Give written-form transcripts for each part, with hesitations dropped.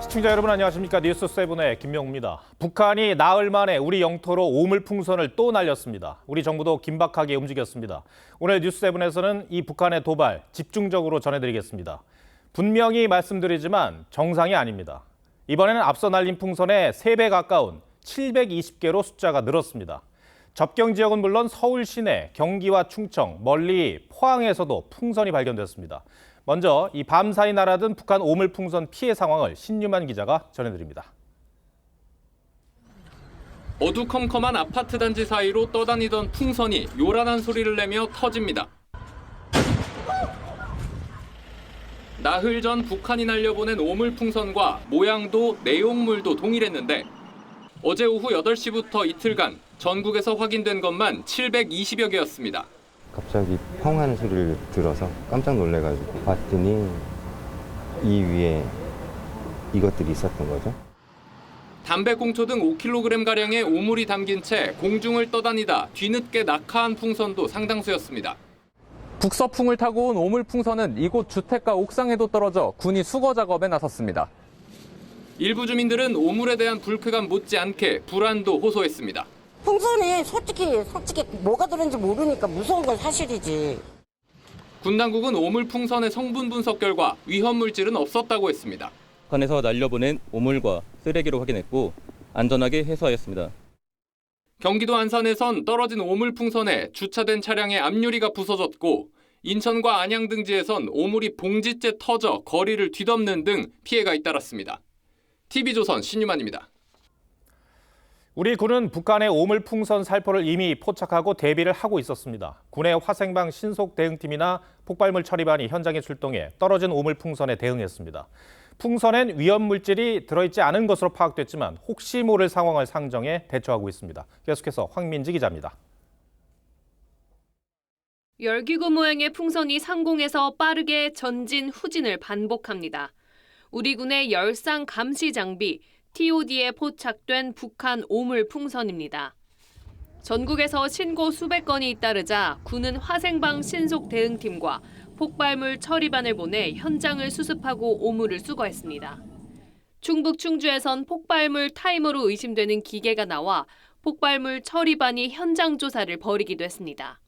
시청자 여러분 안녕하십니까. 뉴스7의 김명우입니다. 북한이 나흘 만에 우리 영토로 오물풍선을 또 날렸습니다. 우리 정부도 긴박하게 움직였습니다. 오늘 뉴스7에서는 이 북한의 도발 집중적으로 전해드리겠습니다. 분명히 말씀드리지만 정상이 아닙니다. 이번에는 앞서 날린 풍선의 3배 가까운 720개로 숫자가 늘었습니다. 접경 지역은 물론 서울 시내, 경기와 충청, 멀리 포항에서도 풍선이 발견됐습니다. 먼저 이 밤사이 날아든 북한 오물풍선 피해 상황을 신유만 기자가 전해드립니다. 어두컴컴한 아파트 단지 사이로 떠다니던 풍선이 요란한 소리를 내며 터집니다. 나흘 전 북한이 날려보낸 오물풍선과 모양도 내용물도 동일했는데 어제 오후 8시부터 이틀간 전국에서 확인된 것만 720여 개였습니다. 갑자기 펑 하는 소리를 들어서 깜짝 놀래가지고 봤더니 이 위에 이것들이 있었던 거죠. 담배꽁초 등 5kg가량의 오물이 담긴 채 공중을 떠다니다 뒤늦게 낙하한 풍선도 상당수였습니다. 북서풍을 타고 온 오물풍선은 이곳 주택가 옥상에도 떨어져 군이 수거 작업에 나섰습니다. 일부 주민들은 오물에 대한 불쾌감 못지않게 불안도 호소했습니다. 풍선이 솔직히 뭐가 들었는지 모르니까 무서운 건 사실이지. 군 당국은 오물풍선의 성분 분석 결과 위험 물질은 없었다고 했습니다. 북한에서 날려보낸 오물과 쓰레기로 확인했고 안전하게 해소하였습니다. 경기도 안산에선 떨어진 오물풍선에 주차된 차량의 앞유리가 부서졌고 인천과 안양 등지에선 오물이 봉지째 터져 거리를 뒤덮는 등 피해가 잇따랐습니다. TV조선 신유만입니다. 우리 군은 북한의 오물풍선 살포를 이미 포착하고 대비를 하고 있었습니다. 군의 화생방 신속 대응팀이나 폭발물 처리반이 현장에 출동해 떨어진 오물풍선에 대응했습니다. 풍선엔 위험 물질이 들어있지 않은 것으로 파악됐지만 혹시 모를 상황을 상정해 대처하고 있습니다. 계속해서 황민지 기자입니다. 열기구 모양의 풍선이 상공에서 빠르게 전진 후진을 반복합니다. 우리 군의 열상 감시 장비 TOD에 포착된 북한 오물 풍선입니다. 전국에서 신고 수백 건이 잇따르자 군은 화생방 신속 대응팀과 폭발물 처리반을 보내 현장을 수습하고 오물을 수거했습니다. 충북 충주에선 폭발물 타이머로 의심되는 기계가 나와 폭발물 처리반이 현장 조사를 벌이기도 했습니다.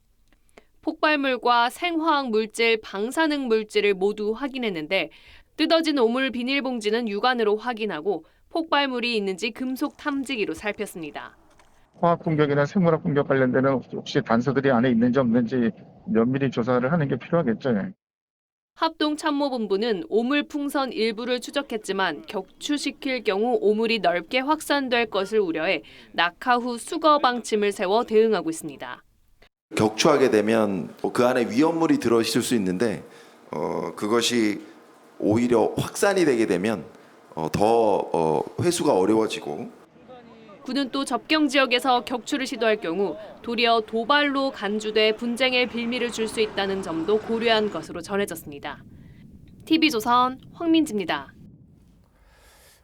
폭발물과 생화학 물질, 방사능 물질을 모두 확인했는데 뜯어진 오물 비닐봉지는 육안으로 확인하고 폭발물이 있는지 금속 탐지기로 살폈습니다. 화학 공격이나 생물학 공격 관련되는 혹시 단서들이 안에 있는지 없는지 면밀히 조사를 하는 게 필요하겠죠. 합동참모본부는 오물 풍선 일부를 추적했지만 격추시킬 경우 오물이 넓게 확산될 것을 우려해 낙하 후 수거 방침을 세워 대응하고 있습니다. 격추하게 되면 그 안에 위험물이 들어있을 수 있는데 그것이 오히려 확산이 되게 되면 더 회수가 어려워지고. 군은 또 접경 지역에서 격추를 시도할 경우 도리어 도발로 간주돼 분쟁의 빌미를 줄 수 있다는 점도 고려한 것으로 전해졌습니다. TV조선 황민지입니다.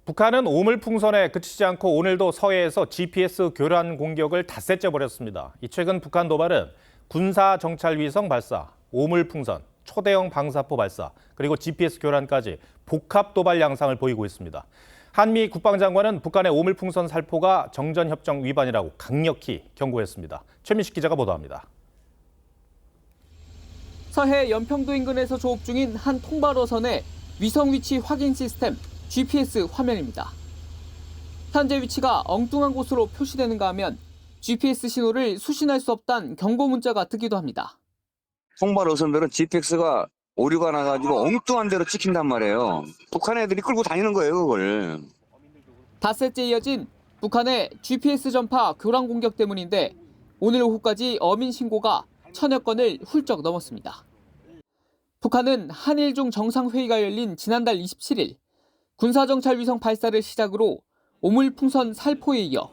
북한은 오물풍선에 그치지 않고 오늘도 서해에서 GPS 교란 공격을 닷새째 벌였습니다. 최근 북한 도발은 군사 정찰 위성 발사, 오물풍선, 초대형 방사포 발사, 그리고 GPS 교란까지 복합 도발 양상을 보이고 있습니다. 한미 국방장관은 북한의 오물풍선 살포가 정전협정 위반이라고 강력히 경고했습니다. 최민식 기자가 보도합니다. 서해 연평도 인근에서 조업 중인 한 통발어선의 위성 위치 확인 시스템 GPS 화면입니다. 현재 위치가 엉뚱한 곳으로 표시되는가 하면 GPS 신호를 수신할 수 없다는 경고 문자가 뜨기도 합니다. 통발 어선들은 GPS가 오류가 나가지고 엉뚱한 데로 찍힌단 말이에요. 북한 애들이 끌고 다니는 거예요, 그걸. 닷새째 이어진 북한의 GPS 전파 교란 공격 때문인데 오늘 오후까지 어민 신고가 1000여 건을 훌쩍 넘었습니다. 북한은 한일중 정상회의가 열린 지난달 27일 군사정찰 위성 발사를 시작으로 오물풍선 살포에 이어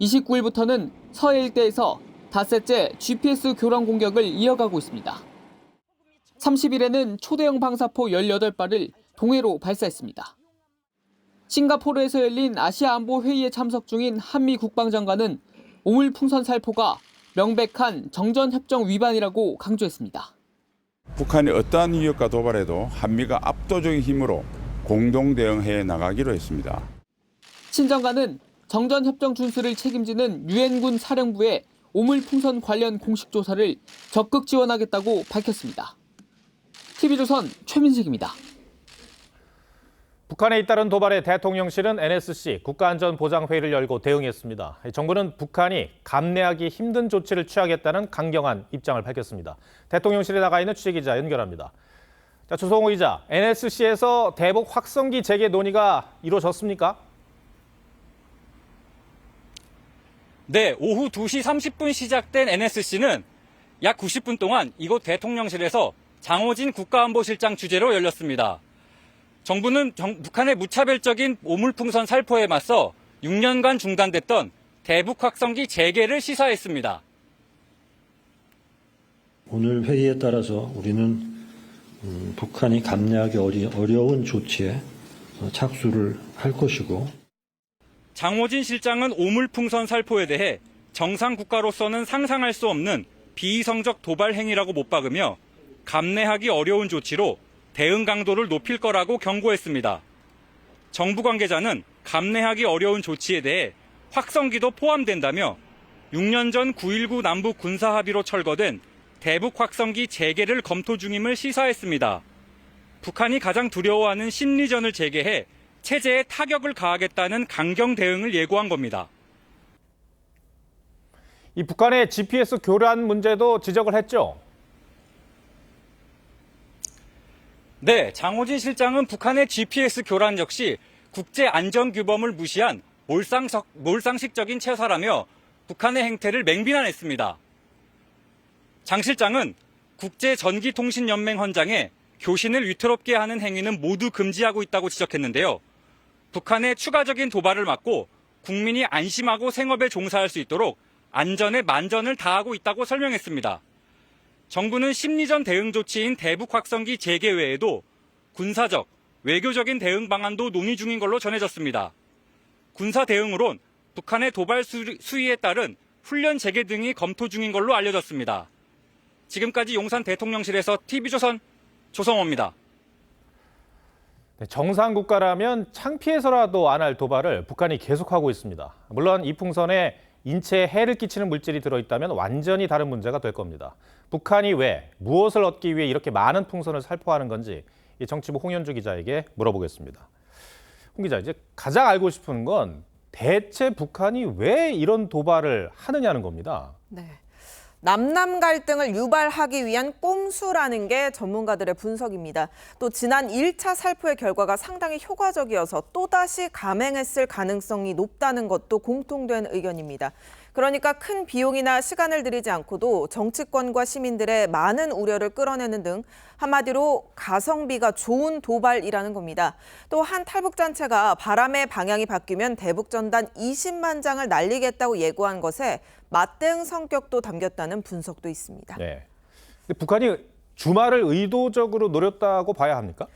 29일부터는 서해 일대에서 닷새째 GPS 교란 공격을 이어가고 있습니다. 30일에는 초대형 방사포 18발을 동해로 발사했습니다. 싱가포르에서 열린 아시아 안보 회의에 참석 중인 한미 국방장관은 오물풍선 살포가 명백한 정전협정 위반이라고 강조했습니다. 북한이 어떠한 위협과 도발에도 한미가 압도적인 힘으로 공동 대응해 나가기로 했습니다. 친정가는 정전협정 준수를 책임지는 유엔군 사령부에 오물풍선 관련 공식 조사를 적극 지원하겠다고 밝혔습니다. TV조선 최민식입니다. 북한에 잇따른 도발에 대통령실은 NSC 국가안전보장회의를 열고 대응했습니다. 정부는 북한이 감내하기 힘든 조치를 취하겠다는 강경한 입장을 밝혔습니다. 대통령실에 나가 있는 취재기자 연결합니다. 자, 조성호 기자, NSC에서 대북 확성기 재개 논의가 이루어졌습니까? 네, 오후 2시 30분 시작된 NSC는 약 90분 동안 이곳 대통령실에서 장호진 국가안보실장 주재로 열렸습니다. 정부는 북한의 무차별적인 오물풍선 살포에 맞서 6년간 중단됐던 대북 확성기 재개를 시사했습니다. 오늘 회의에 따라서 우리는 북한이 감내하기 어려운 조치에 착수를 할 것이고, 장호진 실장은 오물풍선 살포에 대해 정상 국가로서는 상상할 수 없는 비이성적 도발 행위라고 못 박으며 감내하기 어려운 조치로 대응 강도를 높일 거라고 경고했습니다. 정부 관계자는 감내하기 어려운 조치에 대해 확성기도 포함된다며 6년 전 9.19 남북 군사합의로 철거된 대북 확성기 재개를 검토 중임을 시사했습니다. 북한이 가장 두려워하는 심리전을 재개해 체제에 타격을 가하겠다는 강경 대응을 예고한 겁니다. 이 북한의 GPS 교란 문제도 지적을 했죠. 네, 장호진 실장은 북한의 GPS 교란 역시 국제 안전 규범을 무시한 몰상식적인 체사라며 북한의 행태를 맹비난했습니다. 장 실장은 국제전기통신연맹 헌장에 교신을 위태롭게 하는 행위는 모두 금지하고 있다고 지적했는데요. 북한의 추가적인 도발을 막고 국민이 안심하고 생업에 종사할 수 있도록 안전에 만전을 다하고 있다고 설명했습니다. 정부는 심리전 대응 조치인 대북 확성기 재개 외에도 군사적, 외교적인 대응 방안도 논의 중인 걸로 전해졌습니다. 군사 대응으론 북한의 도발 수위에 따른 훈련 재개 등이 검토 중인 걸로 알려졌습니다. 지금까지 용산 대통령실에서 TV조선 조성호입니다. 정상 국가라면 창피해서라도 안 할 도발을 북한이 계속하고 있습니다. 물론 이 풍선에 인체에 해를 끼치는 물질이 들어있다면 완전히 다른 문제가 될 겁니다. 북한이 왜, 무엇을 얻기 위해 이렇게 많은 풍선을 살포하는 건지 이 정치부 홍현주 기자에게 물어보겠습니다. 홍 기자, 이제 가장 알고 싶은 건 대체 북한이 왜 이런 도발을 하느냐는 겁니다. 네. 남남 갈등을 유발하기 위한 꼼수라는 게 전문가들의 분석입니다. 또 지난 1차 살포의 결과가 상당히 효과적이어서 또다시 감행했을 가능성이 높다는 것도 공통된 의견입니다. 그러니까 큰 비용이나 시간을 들이지 않고도 정치권과 시민들의 많은 우려를 끌어내는 등 한마디로 가성비가 좋은 도발이라는 겁니다. 또 한 탈북단체가 바람의 방향이 바뀌면 대북전단 20만 장을 날리겠다고 예고한 것에 맞대응 성격도 담겼다는 분석도 있습니다. 네. 근데 북한이 주말을 의도적으로 노렸다고 봐야 합니까?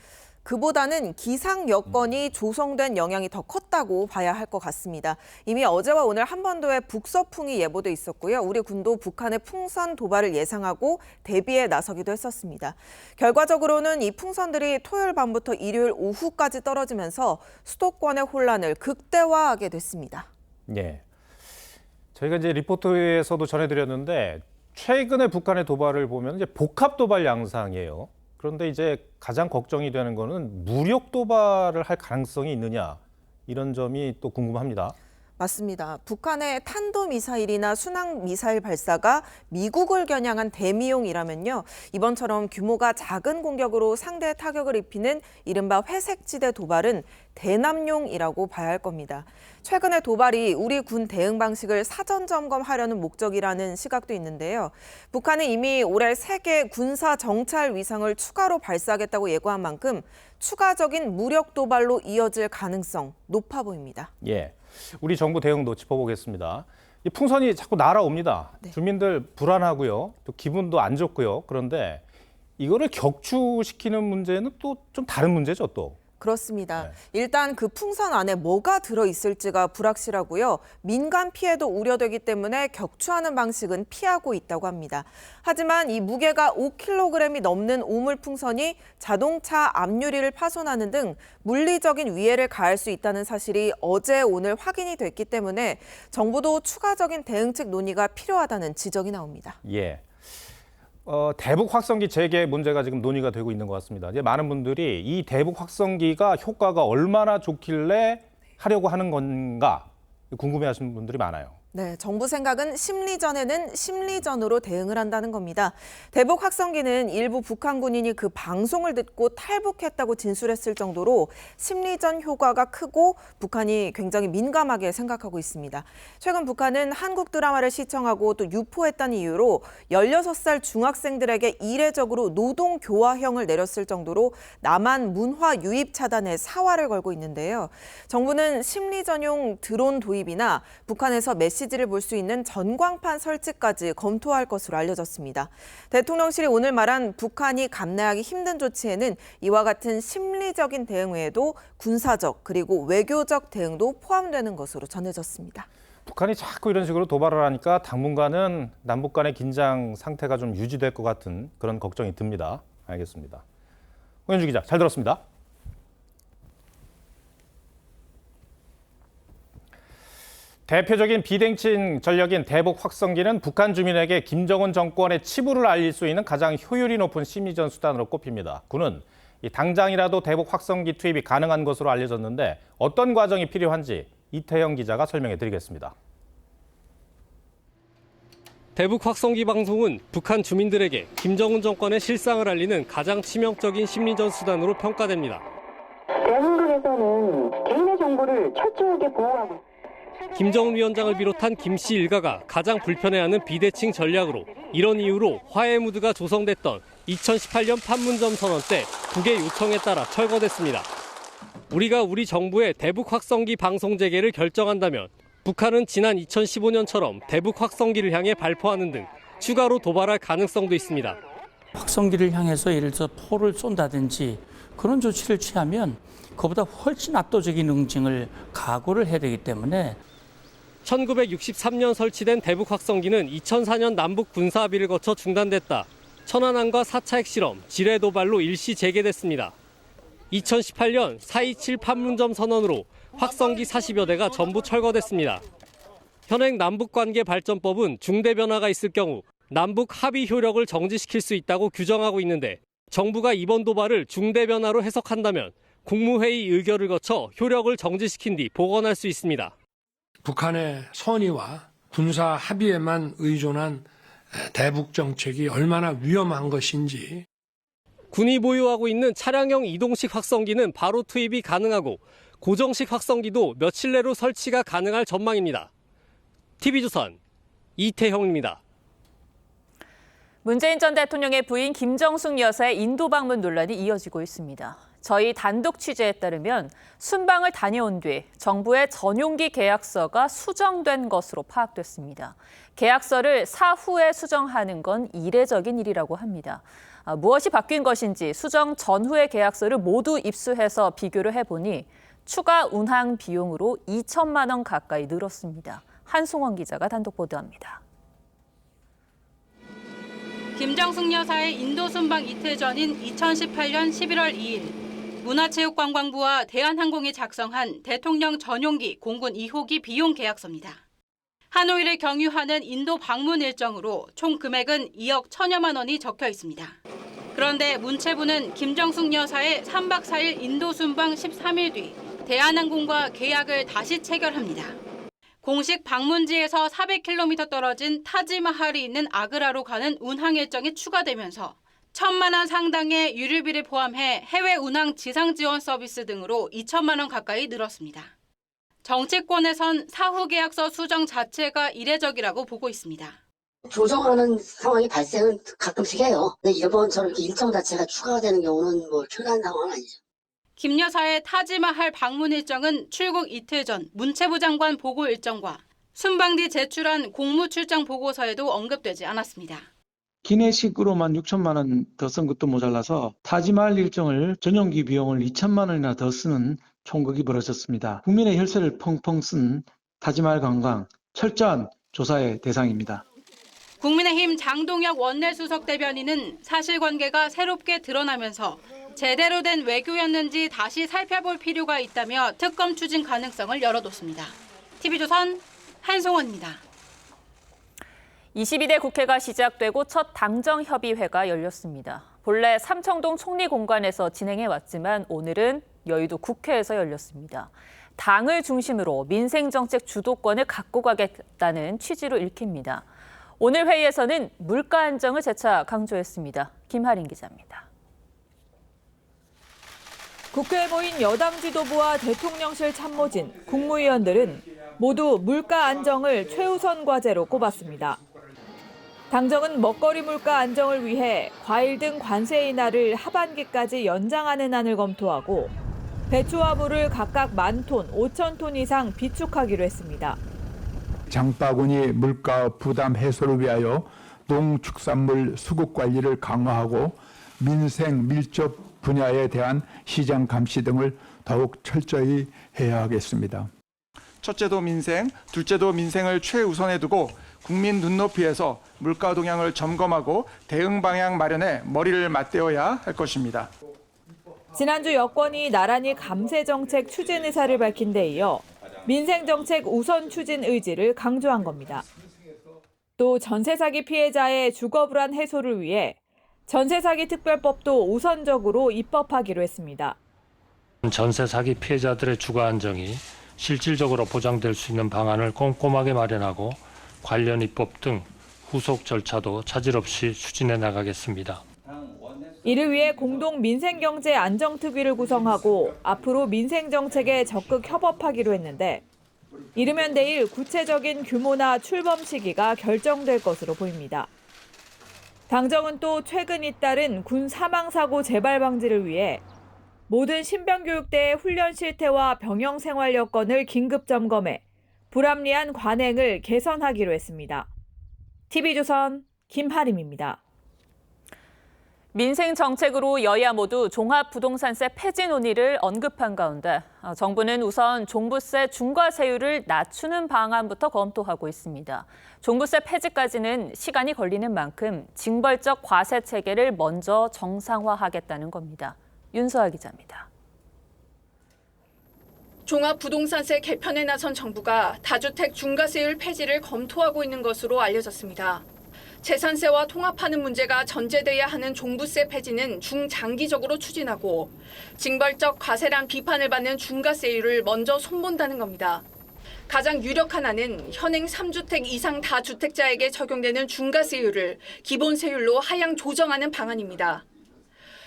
그보다는 기상 여건이 조성된 영향이 더 컸다고 봐야 할 것 같습니다. 이미 어제와 오늘 한반도에 북서풍이 예보돼 있었고요. 우리 군도 북한의 풍선 도발을 예상하고 대비에 나서기도 했었습니다. 결과적으로는 이 풍선들이 토요일 밤부터 일요일 오후까지 떨어지면서 수도권의 혼란을 극대화하게 됐습니다. 네. 저희가 이제 리포트에서도 전해드렸는데 최근에 북한의 도발을 보면 이제 복합 도발 양상이에요. 그런데 이제 가장 걱정이 되는 거는 무력 도발을 할 가능성이 있느냐, 이런 점이 또 궁금합니다. 맞습니다. 북한의 탄도미사일이나 순항미사일 발사가 미국을 겨냥한 대미용이라면요. 이번처럼 규모가 작은 공격으로 상대에 타격을 입히는 이른바 회색지대 도발은 대남용이라고 봐야 할 겁니다. 최근의 도발이 우리 군 대응 방식을 사전 점검하려는 목적이라는 시각도 있는데요. 북한은 이미 올해 3개 군사 정찰 위성을 추가로 발사하겠다고 예고한 만큼 추가적인 무력 도발로 이어질 가능성 높아 보입니다. 예, 우리 정부 대응도 짚어보겠습니다. 이 풍선이 자꾸 날아옵니다. 네. 주민들 불안하고요, 또 기분도 안 좋고요. 그런데 이거를 격추시키는 문제는 또 좀 다른 문제죠, 또. 그렇습니다. 일단 그 풍선 안에 뭐가 들어있을지가 불확실하고요. 민간 피해도 우려되기 때문에 격추하는 방식은 피하고 있다고 합니다. 하지만 이 무게가 5kg이 넘는 오물 풍선이 자동차 앞유리를 파손하는 등 물리적인 위해를 가할 수 있다는 사실이 어제 오늘 확인이 됐기 때문에 정부도 추가적인 대응책 논의가 필요하다는 지적이 나옵니다. 예. 대북 확성기 재개 문제가 지금 논의가 되고 있는 것 같습니다. 이제 많은 분들이 이 대북 확성기가 효과가 얼마나 좋길래 하려고 하는 건가 궁금해하시는 분들이 많아요. 네, 정부 생각은 심리전에는 심리전으로 대응을 한다는 겁니다. 대북 확성기는 일부 북한 군인이 그 방송을 듣고 탈북했다고 진술했을 정도로 심리전 효과가 크고 북한이 굉장히 민감하게 생각하고 있습니다. 최근 북한은 한국 드라마를 시청하고 또 유포했다는 이유로 16살 중학생들에게 이례적으로 노동 교화형을 내렸을 정도로 남한 문화 유입 차단에 사활을 걸고 있는데요. 정부는 심리전용 드론 도입이나 북한에서 메시지를 볼 수 있는 전광판 설치까지 검토할 것으로 알려졌습니다. 대통령실이 오늘 말한 북한이 감내하기 힘든 조치에는 이와 같은 심리적인 대응 외에도 군사적 그리고 외교적 대응도 포함되는 것으로 전해졌습니다. 북한이 자꾸 이런 식으로 도발을 하니까 당분간은 남북 간의 긴장 상태가 좀 유지될 것 같은 그런 걱정이 듭니다. 알겠습니다. 홍현주 기자, 잘 들었습니다. 대표적인 비대칭 전력인 대북 확성기는 북한 주민에게 김정은 정권의 치부를 알릴 수 있는 가장 효율이 높은 심리전 수단으로 꼽힙니다. 군은 당장이라도 대북 확성기 투입이 가능한 것으로 알려졌는데 어떤 과정이 필요한지 이태영 기자가 설명해 드리겠습니다. 대북 확성기 방송은 북한 주민들에게 김정은 정권의 실상을 알리는 가장 치명적인 심리전 수단으로 평가됩니다. 대한민국에서는 개인의 정보를 철저하게 보호하고 김정은 위원장을 비롯한 김 씨 일가가 가장 불편해하는 비대칭 전략으로 이런 이유로 화해 무드가 조성됐던 2018년 판문점 선언 때 북의 요청에 따라 철거됐습니다. 우리가 우리 정부의 대북 확성기 방송 재개를 결정한다면 북한은 지난 2015년처럼 대북 확성기를 향해 발포하는 등 추가로 도발할 가능성도 있습니다. 확성기를 향해서 예를 들어서 포를 쏜다든지 그런 조치를 취하면 그보다 훨씬 압도적인 응징을 각오를 해야 되기 때문에 1963년 설치된 대북 확성기는 2004년 남북 군사 합의를 거쳐 중단됐다. 천안함과 4차 핵실험, 지뢰 도발로 일시 재개됐습니다. 2018년 4.27 판문점 선언으로 확성기 40여 대가 전부 철거됐습니다. 현행 남북관계발전법은 중대 변화가 있을 경우 남북 합의 효력을 정지시킬 수 있다고 규정하고 있는데 정부가 이번 도발을 중대 변화로 해석한다면 국무회의 의결을 거쳐 효력을 정지시킨 뒤 복원할 수 있습니다. 북한의 선의와 군사 합의에만 의존한 대북 정책이 얼마나 위험한 것인지. 군이 보유하고 있는 차량형 이동식 확성기는 바로 투입이 가능하고 고정식 확성기도 며칠 내로 설치가 가능할 전망입니다. TV조선 이태형입니다. 문재인 전 대통령의 부인 김정숙 여사의 인도 방문 논란이 이어지고 있습니다. 저희 단독 취재에 따르면 순방을 다녀온 뒤 정부의 전용기 계약서가 수정된 것으로 파악됐습니다. 계약서를 사후에 수정하는 건 이례적인 일이라고 합니다. 무엇이 바뀐 것인지 수정 전후의 계약서를 모두 입수해서 비교를 해보니 추가 운항 비용으로 2천만 원 가까이 늘었습니다. 한송원 기자가 단독 보도합니다. 김정숙 여사의 인도 순방 이틀 전인 2018년 11월 2일 문화체육관광부와 대한항공이 작성한 대통령 전용기 공군 2호기 비용 계약서입니다. 하노이를 경유하는 인도 방문 일정으로 총 금액은 2억 1천여만 원이 적혀 있습니다. 그런데 문체부는 김정숙 여사의 3박 4일 인도 순방 13일 뒤 대한항공과 계약을 다시 체결합니다. 공식 방문지에서 400km 떨어진 타지마할이 있는 아그라로 가는 운항 일정이 추가되면서 1천만 원 상당의 유류비를 포함해 해외 운항 지상 지원 서비스 등으로 2천만 원 가까이 늘었습니다. 정치권에선 사후 계약서 수정 자체가 이례적이라고 보고 있습니다. 조정하는 상황이 발생은 가끔씩 해요. 근데 이번처럼 이렇게 일정 자체가 추가가 되는 경우는 흔한 상황은 아니죠. 김 여사의 타지마할 방문 일정은 출국 이틀 전 문체부 장관 보고 일정과 순방 뒤 제출한 공무 출장 보고서에도 언급되지 않았습니다. 기내식으로만 6천만 원 더 쓴 것도 모자라서 타지마할 일정을 전용기 비용을 2천만 원이나 더 쓰는 총극이 벌어졌습니다. 국민의 혈세를 펑펑 쓴 타지마할 관광 철저한 조사의 대상입니다. 국민의힘 장동혁 원내수석 대변인은 사실관계가 새롭게 드러나면서 제대로 된 외교였는지 다시 살펴볼 필요가 있다며 특검 추진 가능성을 열어뒀습니다. TV조선 한송원입니다. 22대 국회가 시작되고 첫 당정협의회가 열렸습니다. 본래 삼청동 총리공관에서 진행해왔지만 오늘은 여의도 국회에서 열렸습니다. 당을 중심으로 민생정책 주도권을 갖고 가겠다는 취지로 읽힙니다. 오늘 회의에서는 물가 안정을 재차 강조했습니다. 김하린 기자입니다. 국회에 모인 여당 지도부와 대통령실 참모진, 국무위원들은 모두 물가 안정을 최우선 과제로 꼽았습니다. 당정은 먹거리 물가 안정을 위해 과일 등 관세 인하를 하반기까지 연장하는 안을 검토하고 배추와 물을 각각 10,000톤, 5,000톤 이상 비축하기로 했습니다. 장바구니 물가 부담 해소를 위하여 농축산물 수급 관리를 강화하고 민생 밀접 분야에 대한 시장 감시 등을 더욱 철저히 해야 하겠습니다. 첫째도 민생, 둘째도 민생을 최우선에 두고 국민 눈높이에서 물가 동향을 점검하고 대응 방향 마련에 머리를 맞대어야 할 것입니다. 지난주 여권이 나란히 감세 정책 추진 의사를 밝힌 데 이어 민생 정책 우선 추진 의지를 강조한 겁니다. 또 전세 사기 피해자의 주거 불안 해소를 위해 전세 사기 특별법도 우선적으로 입법하기로 했습니다. 전세 사기 피해자들의 주거 안정이 실질적으로 보장될 수 있는 방안을 꼼꼼하게 마련하고 관련 입법 등 후속 절차도 차질 없이 추진해 나가겠습니다. 이를 위해 공동 민생경제 안정특위를 구성하고 앞으로 민생정책에 적극 협업하기로 했는데 이르면 내일 구체적인 규모나 출범 시기가 결정될 것으로 보입니다. 당정은 또 최근 잇따른 군 사망사고 재발 방지를 위해 모든 신병교육대의 훈련 실태와 병영 생활 여건을 긴급 점검해 불합리한 관행을 개선하기로 했습니다. TV조선 김하림입니다. 민생 정책으로 여야 모두 종합부동산세 폐지 논의를 언급한 가운데 정부는 우선 종부세 중과세율을 낮추는 방안부터 검토하고 있습니다. 종부세 폐지까지는 시간이 걸리는 만큼 징벌적 과세 체계를 먼저 정상화하겠다는 겁니다. 윤서아 기자입니다. 종합부동산세 개편에 나선 정부가 다주택 중과세율 폐지를 검토하고 있는 것으로 알려졌습니다. 재산세와 통합하는 문제가 전제돼야 하는 종부세 폐지는 중장기적으로 추진하고 징벌적 과세란 비판을 받는 중과세율을 먼저 손본다는 겁니다. 가장 유력한 안은 현행 3주택 이상 다주택자에게 적용되는 중과세율을 기본세율로 하향 조정하는 방안입니다.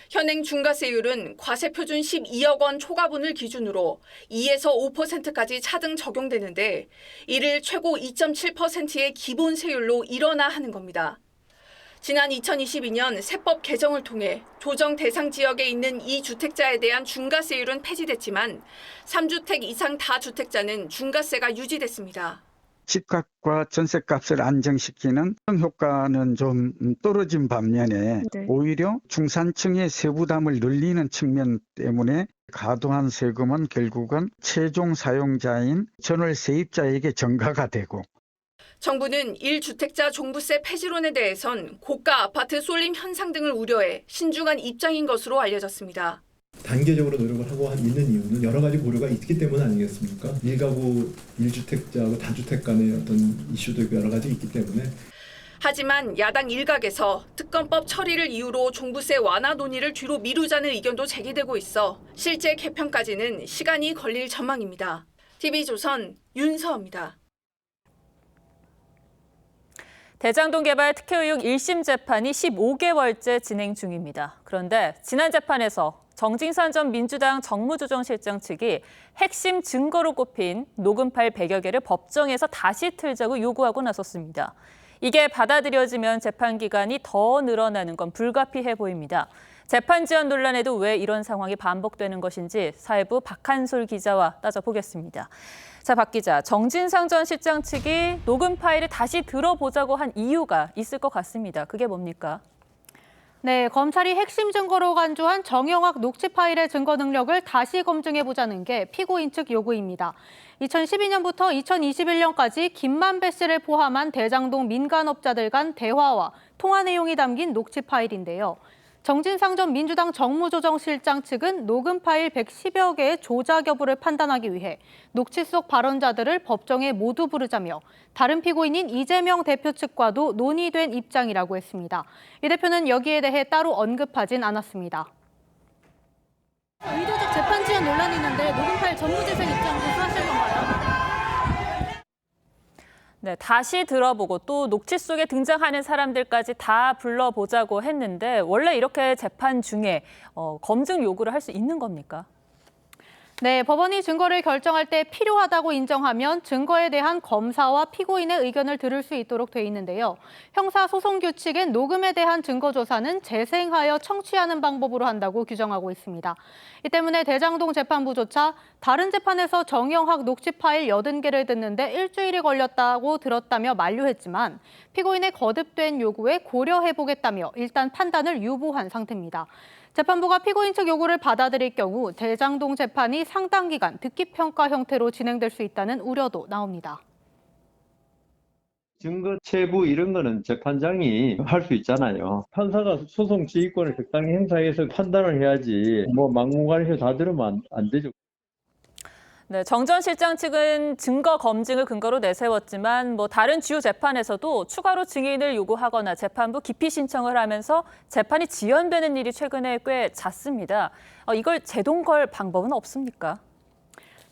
현행 중과세율은 과세표준 12억 원 초과분을 기준으로 2에서 5%까지 차등 적용되는데 이를 최고 2.7%의 기본세율로 일원화 하는 겁니다. 지난 2022년 세법 개정을 통해 조정 대상 지역에 있는 이 주택자에 대한 중과세율은 폐지됐지만 3주택 이상 다주택자는 중과세가 유지됐습니다. 집값과 전셋값을 안정시키는 효과는 좀 떨어진 반면에 오히려 중산층의 세부담을 늘리는 측면 때문에 과도한 세금은 결국은 최종 사용자인 전월 세입자에게 전가가 되고 정부는 1주택자 종부세 폐지론에 대해선 고가 아파트 쏠림 현상 등을 우려해 신중한 입장인 것으로 알려졌습니다. 단계적으로 노력을 하고 있는 이유는 여러 가지 고려가 있기 때문 아니겠습니까? 1가구 1주택자하고 다주택 간의 어떤 이슈도 여러 가지 있기 때문에. 하지만 야당 일각에서 특검법 처리를 이유로 종부세 완화 논의를 뒤로 미루자는 의견도 제기되고 있어 실제 개편까지는 시간이 걸릴 전망입니다. TV조선 윤서입니다. 대장동 개발 특혜 의혹 1심 재판이 15개월째 진행 중입니다. 그런데 지난 재판에서 정진선 전 민주당 정무조정실장 측이 핵심 증거로 꼽힌 녹음 파일 100여 개를 법정에서 다시 틀자고 요구하고 나섰습니다. 이게 받아들여지면 재판 기간이 더 늘어나는 건 불가피해 보입니다. 재판 지연 논란에도 왜 이런 상황이 반복되는 것인지 사회부 박한솔 기자와 따져보겠습니다. 자, 박 기자, 정진상 전 실장 측이 녹음 파일을 다시 들어보자고 한 이유가 있을 것 같습니다. 그게 뭡니까? 네, 검찰이 핵심 증거로 간주한 정영학 녹취 파일의 증거 능력을 다시 검증해보자는 게 피고인 측 요구입니다. 2012년부터 2021년까지 김만배 씨를 포함한 대장동 민간업자들 간 대화와 통화 내용이 담긴 녹취 파일인데요. 정진상 전 민주당 정무조정실장 측은 녹음 파일 110여 개의 조작 여부를 판단하기 위해 녹취 속 발언자들을 법정에 모두 부르자며 다른 피고인인 이재명 대표 측과도 논의된 입장이라고 했습니다. 이 대표는 여기에 대해 따로 언급하진 않았습니다. 의도적 재판 지연 논란이 있는데 녹음 파일 전무재생 입장 고수하실 건가요? 네, 다시 들어보고 또 녹취 속에 등장하는 사람들까지 다 불러보자고 했는데 원래 이렇게 재판 중에 검증 요구를 할 수 있는 겁니까? 네, 법원이 증거를 결정할 때 필요하다고 인정하면 증거에 대한 검사와 피고인의 의견을 들을 수 있도록 돼 있는데요. 형사소송규칙엔 녹음에 대한 증거 조사는 재생하여 청취하는 방법으로 한다고 규정하고 있습니다. 이 때문에 대장동 재판부조차 다른 재판에서 정영학 녹취 파일 80개를 듣는데 일주일이 걸렸다고 들었다며 만류했지만 피고인의 거듭된 요구에 고려해보겠다며 일단 판단을 유보한 상태입니다. 재판부가 피고인 측 요구를 받아들일 경우 대장동 재판이 상당 기간 듣기평가 형태로 진행될 수 있다는 우려도 나옵니다. 증거 체부 이런 거는 재판장이 할 수 있잖아요. 판사가 소송 지휘권을 적당히 행사해서 판단을 해야지 뭐 막무가내로 다 들으면 안 되죠. 네, 정 전 실장 측은 증거 검증을 근거로 내세웠지만 다른 주요 재판에서도 추가로 증인을 요구하거나 재판부 기피 신청을 하면서 재판이 지연되는 일이 최근에 꽤 잦습니다. 이걸 제동걸 방법은 없습니까?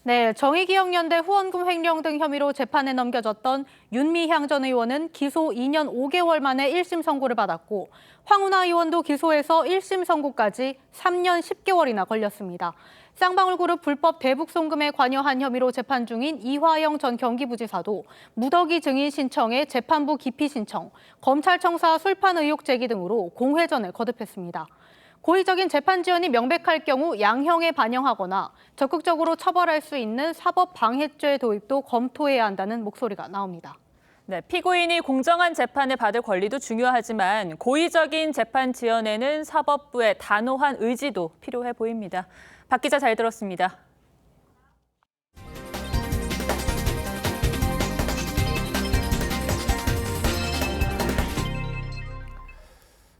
네, 정의기억연대 후원금 횡령 등 혐의로 재판에 넘겨졌던 윤미향 전 의원은 기소 2년 5개월 만에 1심 선고를 받았고 황운하 의원도 기소해서 1심 선고까지 3년 10개월이나 걸렸습니다. 쌍방울그룹 불법 대북 송금에 관여한 혐의로 재판 중인 이화영 전 경기부지사도 무더기 증인 신청에 재판부 기피 신청, 검찰 청사 술판 의혹 제기 등으로 공회전을 거듭했습니다. 고의적인 재판 지연이 명백할 경우 양형에 반영하거나 적극적으로 처벌할 수 있는 사법방해죄 도입도 검토해야 한다는 목소리가 나옵니다. 네, 피고인이 공정한 재판을 받을 권리도 중요하지만 고의적인 재판 지연에는 사법부의 단호한 의지도 필요해 보입니다. 박 기자 잘 들었습니다.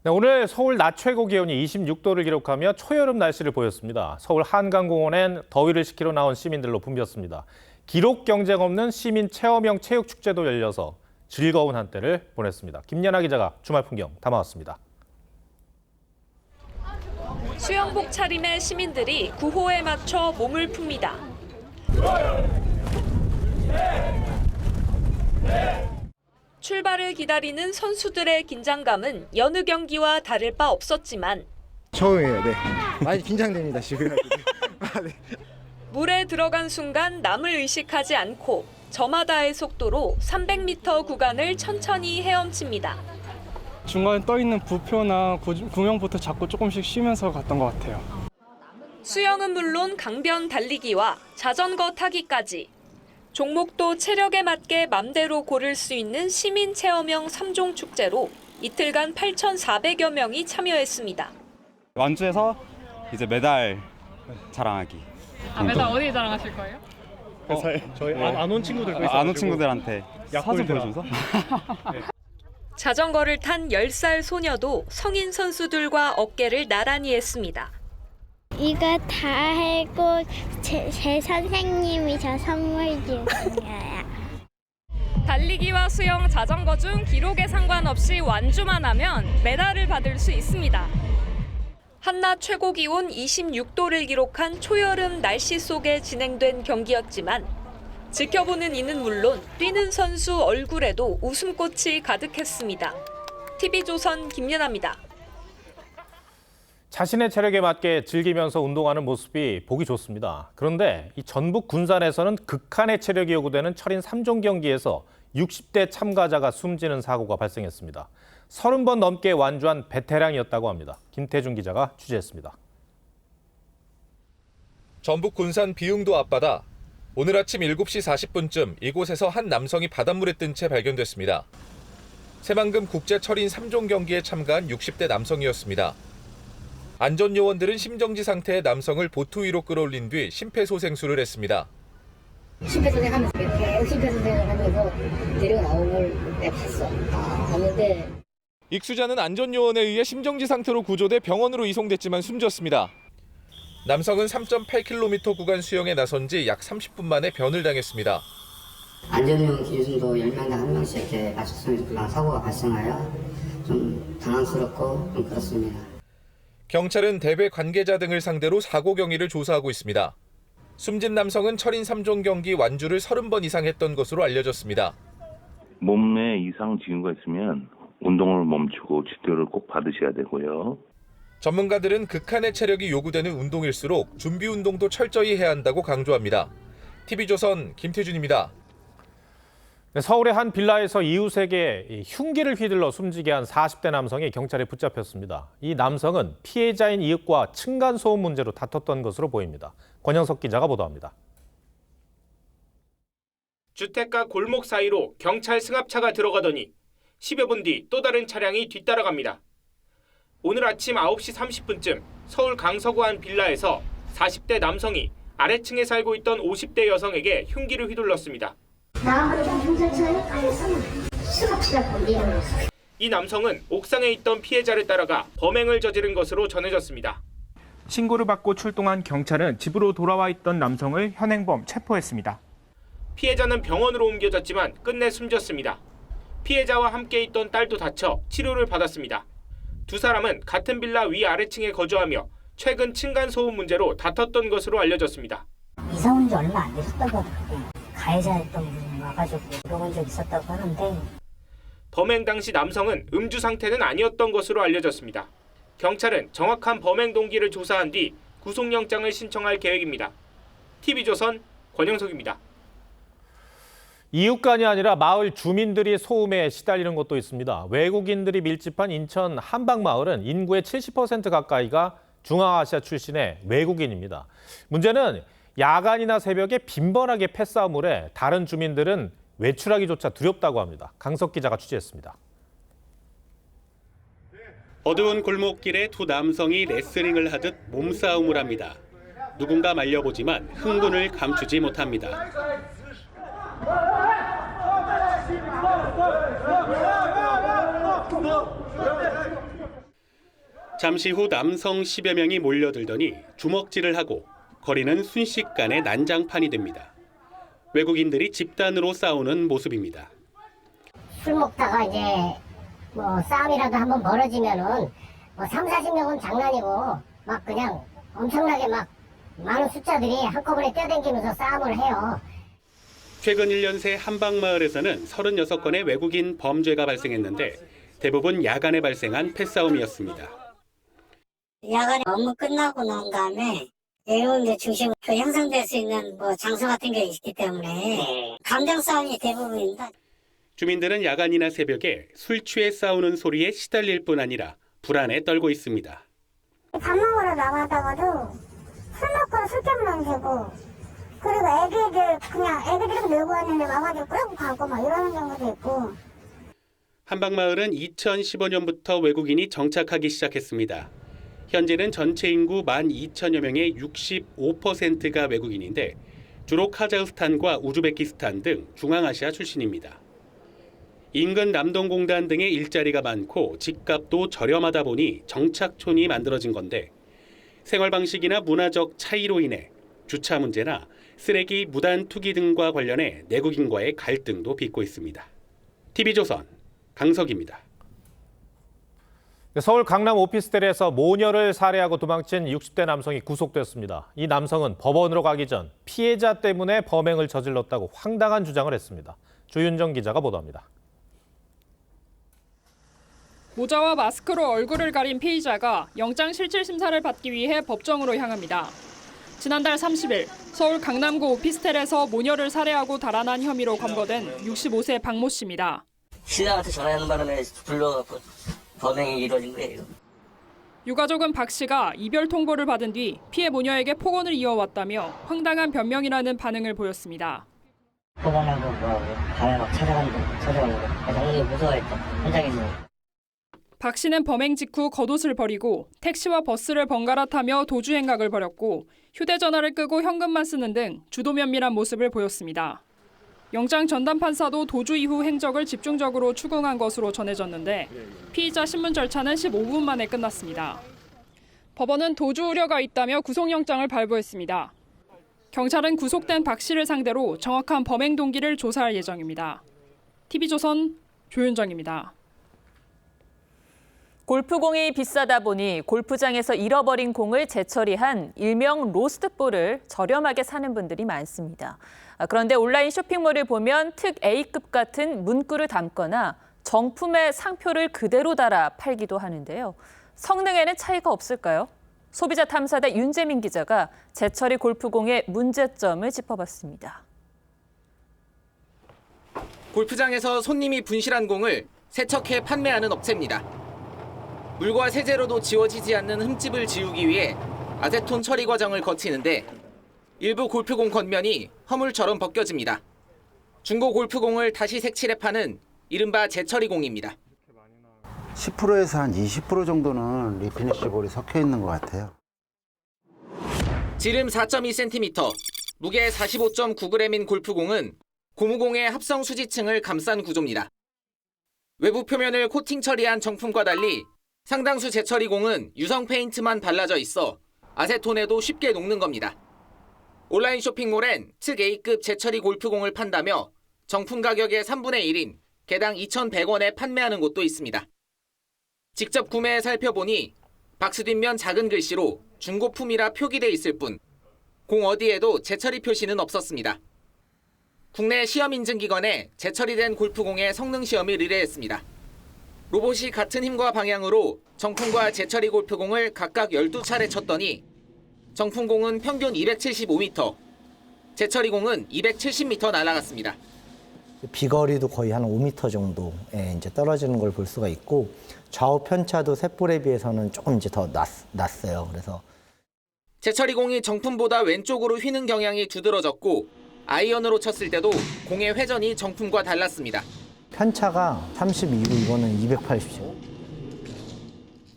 네, 오늘 서울 낮 최고 기온이 26도를 기록하며 초여름 날씨를 보였습니다. 서울 한강공원엔 더위를 식히러 나온 시민들로 붐볐습니다. 기록 경쟁 없는 시민 체험형 체육축제도 열려서 즐거운 한때를 보냈습니다. 김연아 기자가 주말 풍경 담아왔습니다. 수영복 차림의 시민들이 구호에 맞춰 몸을 풉니다. 출발을 기다리는 선수들의 긴장감은 여느 경기와 다를 바 없었지만 처음이에요. 네. 많이 긴장됩니다, 지금. 네. 물에 들어간 순간 남을 의식하지 않고 저마다의 속도로 300m 구간을 천천히 헤엄칩니다. 중간에 떠있는 부표나 구명부터 잡고 조금씩 쉬면서 갔던 것 같아요. 수영은 물론 강변 달리기와 자전거 타기까지 종목도 체력에 맞게 맘대로 고를 수 있는 시민 체험형 3종 축제로 이틀간 8,400여 명이 참여했습니다. 완주해서 이제 메달 자랑하기. 메달 어디 자랑하실 거예요? 저희 안 온 친구들도 있어요. 안 온 친구들한테 사진 보여줘서. 네. 자전거를 탄 10살 소녀도 성인 선수들과 어깨를 나란히 했습니다. 이거 다 하고 제 선생님이 저 선물 주세요. 달리기와 수영, 자전거 중 기록에 상관없이 완주만 하면 메달을 받을 수 있습니다. 한낮 최고 기온 26도를 기록한 초여름 날씨 속에 진행된 경기였지만 지켜보는 이는 물론 뛰는 선수 얼굴에도 웃음꽃이 가득했습니다. TV조선 김연아입니다. 자신의 체력에 맞게 즐기면서 운동하는 모습이 보기 좋습니다. 그런데 이 전북 군산에서는 극한의 체력이 요구되는 철인 3종 경기에서 60대 참가자가 숨지는 사고가 발생했습니다. 30번 넘게 완주한 베테랑이었다고 합니다. 김태준 기자가 취재했습니다. 전북 군산 비흥도 앞바다 오늘 아침 7시 40분쯤 이곳에서 한 남성이 바닷물에 뜬 채 발견됐습니다. 새만금 국제 철인 3종 경기에 참가한 60대 남성이었습니다. 안전요원들은 심정지 상태의 남성을 보트 위로 끌어올린 뒤 심폐소생술을 했습니다. 심폐소생하면서 이렇게 심폐소생을 하면서 데리고 나온 걸 내가 봤어. 봤는데 익수자는 안전요원에 의해 심정지 상태로 구조돼 병원으로 이송됐지만 숨졌습니다. 남성은 3.8km 구간 수영에 나선 지 약 30분 만에 변을 당했습니다. 안전요원 기준도 10명당 1명씩 이렇게 맞췄으면 사고가 발생하여 좀 당황스럽고 좀 그렇습니다. 경찰은 대회 관계자 등을 상대로 사고 경위를 조사하고 있습니다. 숨진 남성은 철인 3종 경기 완주를 30번 이상 했던 것으로 알려졌습니다. 몸에 이상 징후가 있으면 운동을 멈추고 치료를 꼭 받으셔야 되고요. 전문가들은 극한의 체력이 요구되는 운동일수록 준비 운동도 철저히 해야 한다고 강조합니다. TV조선 김태준입니다. 네, 서울의 한 빌라에서 이웃에게 흉기를 휘둘러 숨지게 한 40대 남성이 경찰에 붙잡혔습니다. 이 남성은 피해자인 이웃과 층간소음 문제로 다퉜던 것으로 보입니다. 권영석 기자가 보도합니다. 주택가 골목 사이로 경찰 승합차가 들어가더니 10여 분 뒤 또 다른 차량이 뒤따라갑니다. 오늘 아침 9시 30분쯤 서울 강서구 한 빌라에서 40대 남성이 아래층에 살고 있던 50대 여성에게 흉기를 휘둘렀습니다. 이 남성은 옥상에 있던 피해자를 따라가 범행을 저지른 것으로 전해졌습니다. 신고를 받고 출동한 경찰은 집으로 돌아와 있던 남성을 현행범 체포했습니다. 피해자는 병원으로 옮겨졌지만 끝내 숨졌습니다. 피해자와 함께 있던 딸도 다쳐 치료를 받았습니다. 두 사람은 같은 빌라 위아래층에 거주하며 최근 층간소음 문제로 다퉜던 것으로 알려졌습니다. 이사 온 지 얼마 안 되셨다고 가해자였던 분이 와가지고 물어본 적 있었다고 하는데 범행 당시 남성은 음주 상태는 아니었던 것으로 알려졌습니다. 경찰은 정확한 범행 동기를 조사한 뒤 구속영장을 신청할 계획입니다. TV조선 권영석입니다. 이웃간이 아니라 마을 주민들이 소음에 시달리는 곳도 있습니다. 외국인들이 밀집한 인천 한방마을은 인구의 70% 가까이가 중앙아시아 출신의 외국인입니다. 문제는 야간이나 새벽에 빈번하게 패싸움을 해 다른 주민들은 외출하기조차 두렵다고 합니다. 강석 기자가 취재했습니다. 어두운 골목길에 두 남성이 레슬링을 하듯 몸싸움을 합니다. 누군가 말려보지만 흥분을 감추지 못합니다. 잠시 후 남성 10여 명이 몰려들더니 주먹질을 하고 거리는 순식간에 난장판이 됩니다. 외국인들이 집단으로 싸우는 모습입니다. 술 먹다가 이제 싸움이라도 한번 벌어지면은 3, 40명은 장난이고 막 그냥 엄청나게 막 많은 숫자들이 한꺼번에 뛰어다니면서 싸움을 해요. 최근 1년 새 한방마을에서는 36건의 외국인 범죄가 발생했는데 대부분 야간에 발생한 패싸움이었습니다. 야간에 업무 끝나고 난 다음에 내려오는 중심으로 형성될 수 있는 장소 같은 게 있기 때문에 감정 싸움이 대부분입니다. 주민들은 야간이나 새벽에 술 취해 싸우는 소리에 시달릴 뿐 아니라 불안에 떨고 있습니다. 밥 먹으러 나가다가도 술 먹고 술병 던지고 그리고 애기들 놀고 왔는데 와가지고 끌고 가고 막 이러는 경우도 있고. 한방마을은 2015년부터 외국인이 정착하기 시작했습니다. 현재는 전체 인구 12,000여 명의 65%가 외국인인데 주로 카자흐스탄과 우즈베키스탄 등 중앙아시아 출신입니다. 인근 남동공단 등의 일자리가 많고 집값도 저렴하다 보니 정착촌이 만들어진 건데 생활 방식이나 문화적 차이로 인해 주차 문제나 쓰레기 무단 투기 등과 관련해 내국인과의 갈등도 빚고 있습니다. TV조선 강석입니다. 서울 강남 오피스텔에서 모녀를 살해하고 도망친 60대 남성이 구속됐습니다. 이 남성은 법원으로 가기 전 피해자 때문에 범행을 저질렀다고 황당한 주장을 했습니다. 조윤정 기자가 보도합니다. 모자와 마스크로 얼굴을 가린 피의자가 영장실질심사를 받기 위해 법정으로 향합니다. 지난달 30일 서울 강남구 오피스텔에서 모녀를 살해하고 달아난 혐의로 검거된 65세 박모 씨입니다. 신랑한테 전화하는 바람에 불러갖고 범행이 이루어진 거예요. 유가족은 박 씨가 이별 통보를 받은 뒤 피해 모녀에게 폭언을 이어왔다며 황당한 변명이라는 반응을 보였습니다. 폭언하고 뭐하고 밤에 막 찾아가는 거 그래서 오늘 무서워했죠. 현장에서. 박 씨는 범행 직후 겉옷을 버리고 택시와 버스를 번갈아 타며 도주 행각을 벌였고 휴대전화를 끄고 현금만 쓰는 등 주도 면밀한 모습을 보였습니다. 영장 전담 판사도 도주 이후 행적을 집중적으로 추궁한 것으로 전해졌는데 피의자 신문 절차는 15분 만에 끝났습니다. 법원은 도주 우려가 있다며 구속영장을 발부했습니다. 경찰은 구속된 박 씨를 상대로 정확한 범행 동기를 조사할 예정입니다. TV조선 조윤정입니다. 골프공이 비싸다 보니 골프장에서 잃어버린 공을 재처리한 일명 로스트볼을 저렴하게 사는 분들이 많습니다. 그런데 온라인 쇼핑몰을 보면 특 A급 같은 문구를 담거나 정품의 상표를 그대로 달아 팔기도 하는데요. 성능에는 차이가 없을까요? 소비자 탐사대 윤재민 기자가 재처리 골프공의 문제점을 짚어봤습니다. 골프장에서 손님이 분실한 공을 세척해 판매하는 업체입니다. 물과 세제로도 지워지지 않는 흠집을 지우기 위해 아세톤 처리 과정을 거치는데 일부 골프공 겉면이 허물처럼 벗겨집니다. 중고 골프공을 다시 색칠해 파는 이른바 재처리공입니다. 10%에서 한 20% 정도는 리피니쉬볼이 섞여 있는 것 같아요. 지름 4.2cm, 무게 45.9g인 골프공은 고무공의 합성 수지층을 감싼 구조입니다. 외부 표면을 코팅 처리한 정품과 달리 상당수 재처리공은 유성 페인트만 발라져 있어 아세톤에도 쉽게 녹는 겁니다. 온라인 쇼핑몰엔 특 A급 재처리 골프공을 판다며 정품 가격의 3분의 1인 개당 2,100원에 판매하는 곳도 있습니다. 직접 구매해 살펴보니 박스 뒷면 작은 글씨로 중고품이라 표기돼 있을 뿐 공 어디에도 재처리 표시는 없었습니다. 국내 시험인증기관에 재처리된 골프공의 성능 시험을 의뢰했습니다. 로봇이 같은 힘과 방향으로 정품과 재처리 골프공을 각각 12차례 쳤더니 정품공은 평균 275m, 재처리공은 270m 날아갔습니다. 비거리도 거의 한 5m 정도에 이제 떨어지는 걸 볼 수가 있고 좌우 편차도 셋볼에 비해서는 조금 이제 더 낮어요. 그래서 재처리공이 정품보다 왼쪽으로 휘는 경향이 두드러졌고 아이언으로 쳤을 때도 공의 회전이 정품과 달랐습니다. 편차가 32고 이거는 280.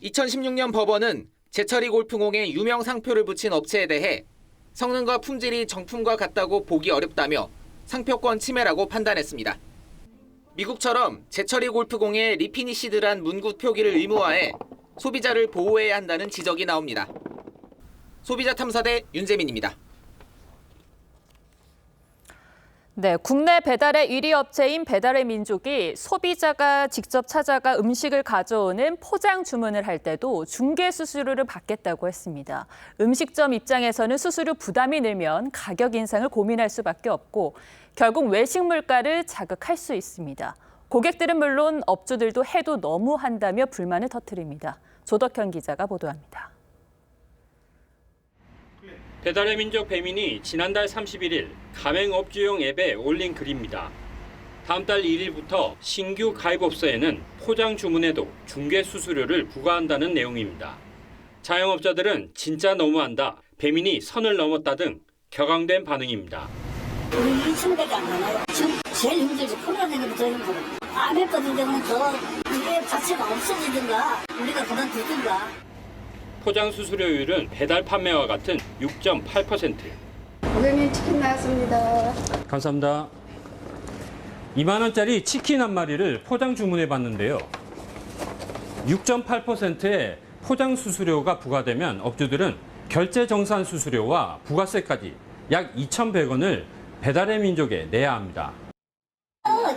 2016년 법원은 재처리 골프공에 유명 상표를 붙인 업체에 대해 성능과 품질이 정품과 같다고 보기 어렵다며 상표권 침해라고 판단했습니다. 미국처럼 재처리 골프공에 리피니시드란 문구 표기를 의무화해 소비자를 보호해야 한다는 지적이 나옵니다. 소비자 탐사대 윤재민입니다. 네, 국내 배달의 1위 업체인 배달의 민족이 소비자가 직접 찾아가 음식을 가져오는 포장 주문을 할 때도 중개 수수료를 받겠다고 했습니다. 음식점 입장에서는 수수료 부담이 늘면 가격 인상을 고민할 수밖에 없고 결국 외식 물가를 자극할 수 있습니다. 고객들은 물론 업주들도 해도 너무한다며 불만을 터뜨립니다. 조덕현 기자가 보도합니다. 배달의 민족 배민이 지난달 31일 가맹업주용 앱에 올린 글입니다. 다음 달 1일부터 신규 가입업소에는 포장 주문에도 중개 수수료를 부과한다는 내용입니다. 자영업자들은 진짜 너무한다, 배민이 선을 넘었다 등 격앙된 반응입니다. 우리 2층밖에 안 가나요? 지금 제일 힘들지. 코로나 때부터 힘들고. 안 했거든 때문에 더 이게 자체가 없어지든가 우리가 그만두든가. 포장 수수료율은 배달 판매와 같은 6.8%. 고객님 치킨 나왔습니다. 감사합니다. 2만 원짜리 치킨 한 마리를 포장 주문해 봤는데요. 6.8%의 포장 수수료가 부과되면 업주들은 결제 정산 수수료와 부가세까지 약 2,100원을 배달의 민족에 내야 합니다.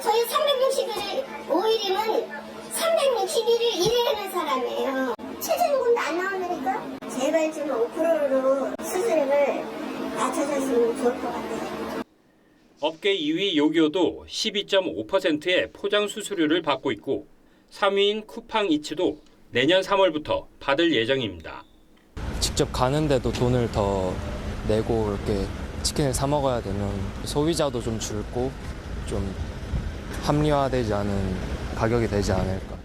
저희 365일이면 361일 일해야 하는 사람이에요. 최저임금도 안 나오니까 제발 좀 5%로 수수료를 낮춰줬으면 좋을 것 같아요. 업계 2위 요기요도 12.5%의 포장 수수료를 받고 있고 3위인 쿠팡이츠도 내년 3월부터 받을 예정입니다. 직접 가는데도 돈을 더 내고 이렇게 치킨을 사 먹어야 되면 소비자도 좀 줄고 좀 합리화되지 않은 가격이 되지 않을까.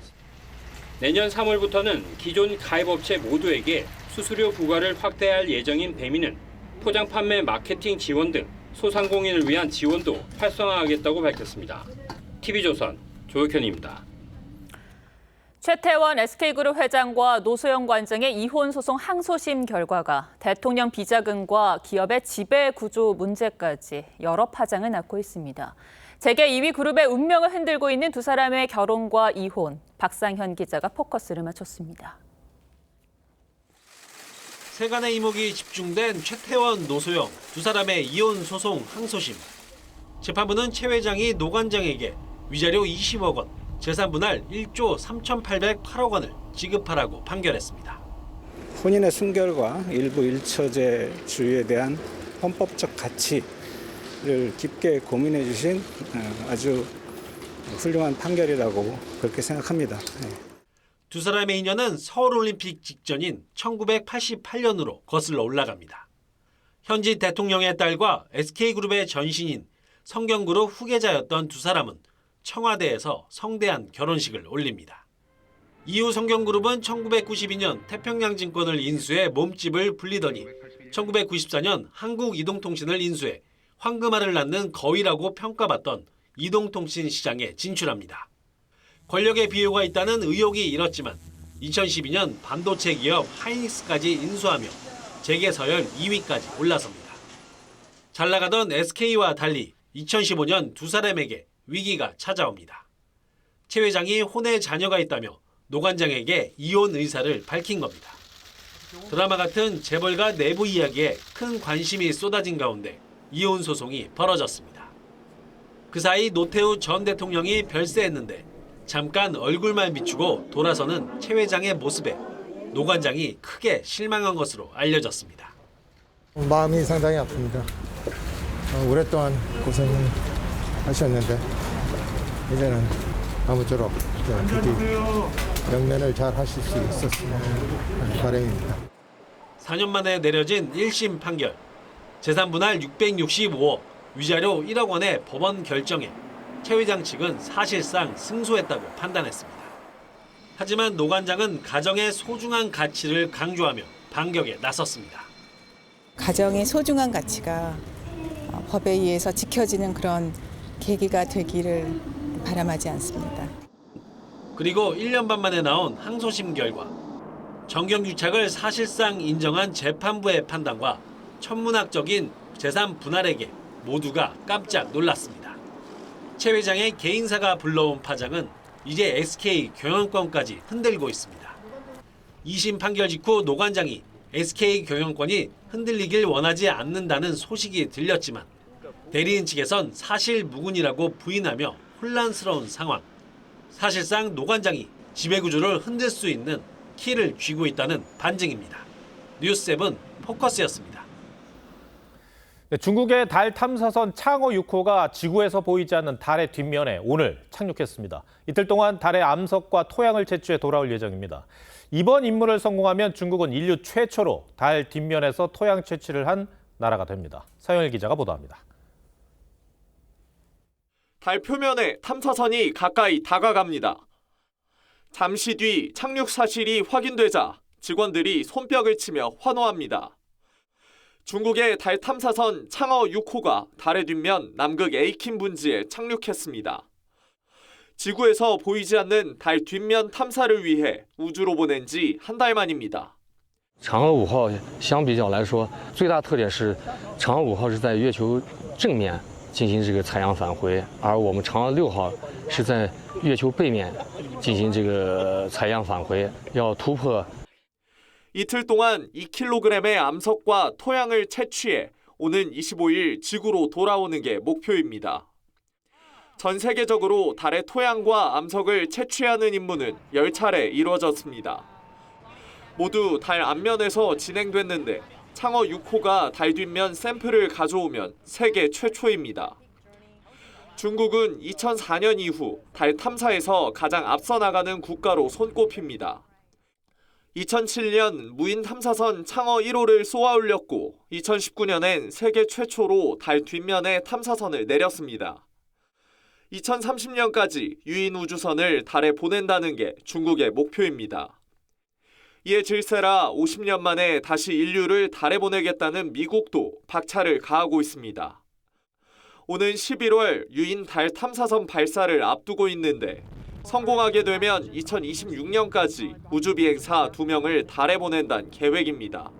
내년 3월부터는 기존 가입업체 모두에게 수수료 부과를 확대할 예정인 배미는 포장 판매 마케팅 지원 등 소상공인을 위한 지원도 활성화하겠다고 밝혔습니다. TV조선 조혁현입니다. 최태원 SK그룹 회장과 노소영 관장의 이혼 소송 항소심 결과가 대통령 비자금과 기업의 지배 구조 문제까지 여러 파장을 낳고 있습니다. 재계 2위 그룹의 운명을 흔들고 있는 두 사람의 결혼과 이혼, 박상현 기자가 포커스를 맞췄습니다. 세간의 이목이 집중된 최태원, 노소영 두 사람의 이혼 소송 항소심. 재판부는 최 회장이 노 관장에게 위자료 20억 원, 재산 분할 1조 3,808억 원을 지급하라고 판결했습니다. 혼인의 순결과 일부 일처제주의에 대한 헌법적 가치를 깊게 고민해 주신 아주 훌륭한 판결이라고 그렇게 생각합니다. 두 사람의 인연은 서울올림픽 직전인 1988년으로 거슬러 올라갑니다. 현직 대통령의 딸과 SK그룹의 전신인 성경그룹 후계자였던 두 사람은 청와대에서 성대한 결혼식을 올립니다. 이후 성경그룹은 1992년 태평양증권을 인수해 몸집을 불리더니 1994년 한국이동통신을 인수해 황금알을 낳는 거위라고 평가받던 이동통신 시장에 진출합니다. 권력의 비호가 있다는 의혹이 일었지만 2012년 반도체 기업 하이닉스까지 인수하며 재계 서열 2위까지 올라섭니다. 잘 나가던 SK와 달리 2015년 두 사람에게 위기가 찾아옵니다. 최 회장이 혼에 자녀가 있다며 노 관장에게 이혼 의사를 밝힌 겁니다. 드라마 같은 재벌가 내부 이야기에 큰 관심이 쏟아진 가운데 이혼 소송이 벌어졌습니다. 그 사이 노태우 전 대통령이 별세했는데 잠깐 얼굴만 비추고 돌아서는 최 회장의 모습에 노 관장이 크게 실망한 것으로 알려졌습니다. 마음이 상당히 아픕니다. 오랫동안 고생하셨는데 이제는 아무쪼록 부디 영면을 잘 하실 수 있었으면 하는 바람입니다. 4년 만에 내려진 1심 판결. 재산 분할 665억, 위자료 1억 원의 법원 결정에 최 회장 측은 사실상 승소했다고 판단했습니다. 하지만 노 관장은 가정의 소중한 가치를 강조하며 반격에 나섰습니다. 가정의 소중한 가치가 법에 의해서 지켜지는 그런 계기가 되기를 바람하지 않습니다. 그리고 1년 반 만에 나온 항소심 결과 정경유착을 사실상 인정한 재판부의 판단과 천문학적인 재산 분할액에 모두가 깜짝 놀랐습니다. 최 회장의 개인사가 불러온 파장은 이제 SK 경영권까지 흔들고 있습니다. 2심 판결 직후 노 관장이 SK 경영권이 흔들리길 원하지 않는다는 소식이 들렸지만 대리인 측에선 사실 무근이라고 부인하며 혼란스러운 상황. 사실상 노 관장이 지배구조를 흔들 수 있는 키를 쥐고 있다는 반증입니다. 뉴스7 포커스였습니다. 중국의 달 탐사선 창어 6호가 지구에서 보이지 않는 달의 뒷면에 오늘 착륙했습니다. 이틀 동안 달의 암석과 토양을 채취해 돌아올 예정입니다. 이번 임무를 성공하면 중국은 인류 최초로 달 뒷면에서 토양 채취를 한 나라가 됩니다. 서영일 기자가 보도합니다. 달 표면에 탐사선이 가까이 다가갑니다. 잠시 뒤 착륙 사실이 확인되자 직원들이 손뼉을 치며 환호합니다. 중국의 달 탐사선 창어 6호가 달의 뒷면 남극 에이킨 분지에 착륙했습니다. 지구에서 보이지 않는 달 뒷면 탐사를 위해 우주로 보낸 지 한 달 만입니다. 嫦娥5号相比较来说，最大特点是嫦娥5号是在月球正面进行这个采样返回，而我们嫦娥6号是在月球背面进行这个采样返回，要突破。 이틀 동안 2kg의 암석과 토양을 채취해 오는 25일 지구로 돌아오는 게 목표입니다. 전 세계적으로 달의 토양과 암석을 채취하는 임무는 10차례 이루어졌습니다. 모두 달 앞면에서 진행됐는데 창어 6호가 달 뒷면 샘플을 가져오면 세계 최초입니다. 중국은 2004년 이후 달 탐사에서 가장 앞서 나가는 국가로 손꼽힙니다. 2007년 무인 탐사선 창어 1호를 쏘아 올렸고 2019년엔 세계 최초로 달 뒷면에 탐사선을 내렸습니다. 2030년까지 유인 우주선을 달에 보낸다는 게 중국의 목표입니다. 이에 질세라 50년 만에 다시 인류를 달에 보내겠다는 미국도 박차를 가하고 있습니다. 오는 11월 유인 달 탐사선 발사를 앞두고 있는데 성공하게 되면 2026년까지 우주비행사 2명을 달에 보낸다는 계획입니다.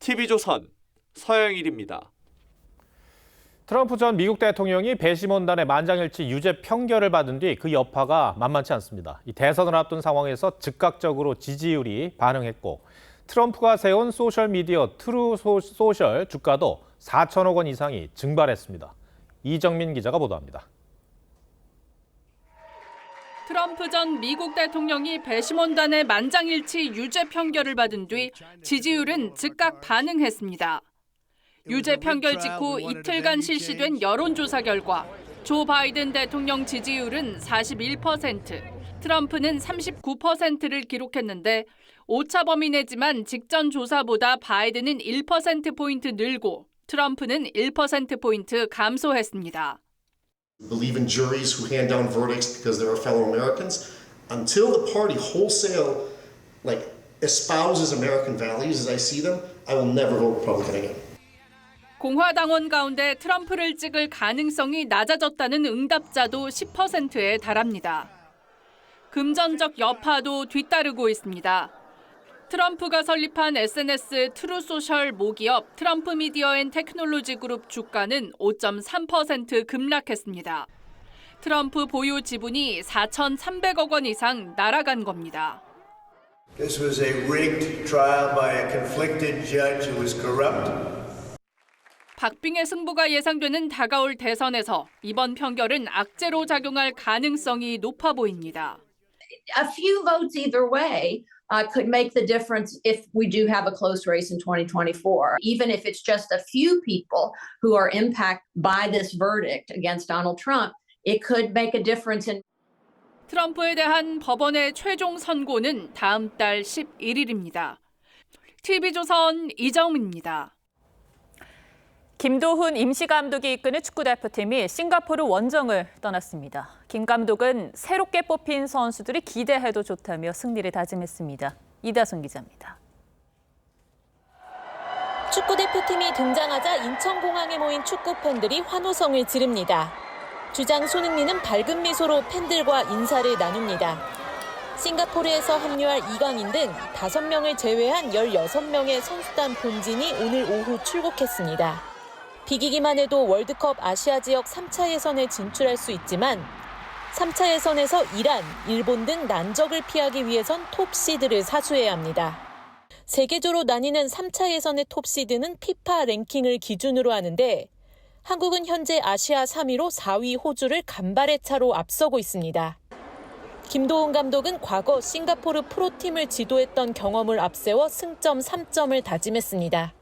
TV조선 서영일입니다. 트럼프 전 미국 대통령이 배심원단의 만장일치 유죄 판결을 받은 뒤 그 여파가 만만치 않습니다. 이 대선을 앞둔 상황에서 즉각적으로 지지율이 반응했고 트럼프가 세운 소셜미디어 트루 소셜 주가도 4천억 원 이상이 증발했습니다. 이정민 기자가 보도합니다. 트럼프 전 미국 대통령이 배심원단의 만장일치 유죄 판결을 받은 뒤 지지율은 즉각 반응했습니다. 유죄 판결 직후 이틀간 실시된 여론조사 결과 조 바이든 대통령 지지율은 41%, 트럼프는 39%를 기록했는데 오차 범위 내지만 직전 조사보다 바이든은 1%포인트 늘고 트럼프는 1%포인트 감소했습니다. Believe in juries who hand down verdicts because they're our fellow Americans. Until the party wholesale espouses American values as I see them, I will never vote Republican again. 공화당원 가운데 트럼프를 찍을 가능성이 낮아졌다는 응답자도 10%에 달합니다. 금전적 여파도 뒤따르고 있습니다. 트럼프가 설립한 SNS 트루소셜 모기업 트럼프 미디어 앤 테크놀로지 그룹 주가는 5.3% 급락했습니다. 트럼프 보유 지분이 4,300억 원 이상 날아간 겁니다. This was a rigged trial by a conflicted judge who was corrupt. 박빙의 승부가 예상되는 다가올 대선에서 이번 판결은 악재로 작용할 가능성이 높아 보입니다. A few votes either way could make the difference if we do have a close race in 2024. Even if it's just a few people who are impacted by this verdict against Donald Trump, it could make a difference in. 트럼프에 대한 법원의 최종 선고는 다음 달 11일입니다. TV조선 이정민입니다. 김도훈 임시감독이 이끄는 축구대표팀이 싱가포르 원정을 떠났습니다. 김 감독은 새롭게 뽑힌 선수들이 기대해도 좋다며 승리를 다짐했습니다. 이다솜 기자입니다. 축구대표팀이 등장하자 인천공항에 모인 축구팬들이 환호성을 지릅니다. 주장 손흥민은 밝은 미소로 팬들과 인사를 나눕니다. 싱가포르에서 합류할 이강인 등 5명을 제외한 16명의 선수단 본진이 오늘 오후 출국했습니다. 비기기만 해도 월드컵 아시아 지역 3차 예선에 진출할 수 있지만 3차 예선에서 이란, 일본 등 난적을 피하기 위해선 톱시드를 사수해야 합니다. 세계조로 나뉘는 3차 예선의 톱시드는 피파 랭킹을 기준으로 하는데 한국은 현재 아시아 3위로 4위 호주를 간발의 차로 앞서고 있습니다. 김도훈 감독은 과거 싱가포르 프로팀을 지도했던 경험을 앞세워 승점 3점을 다짐했습니다.